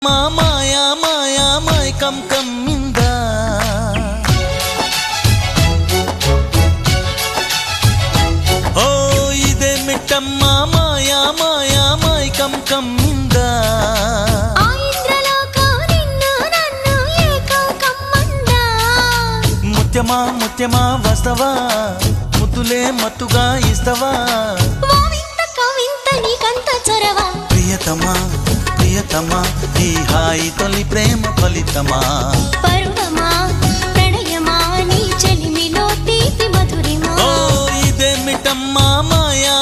మాయా మాయా మైకం కమ్మిందా ఓ ఇదే మిట్టమ్మా మాయా మాయా మైకం కమ్మిందా ముత్యమా ముత్యమా వస్తవా ముద్దులే మత్తుగా ఇస్తవా ప్రియతమా ప్రియతమా ఈ హాయి తొలి ప్రేమ ఫలితమా పరువమా ప్రణయమా నీ చెలిమిలో తీపి మధురిమా ఓ ఇదే మిట్టమ్మా మాయా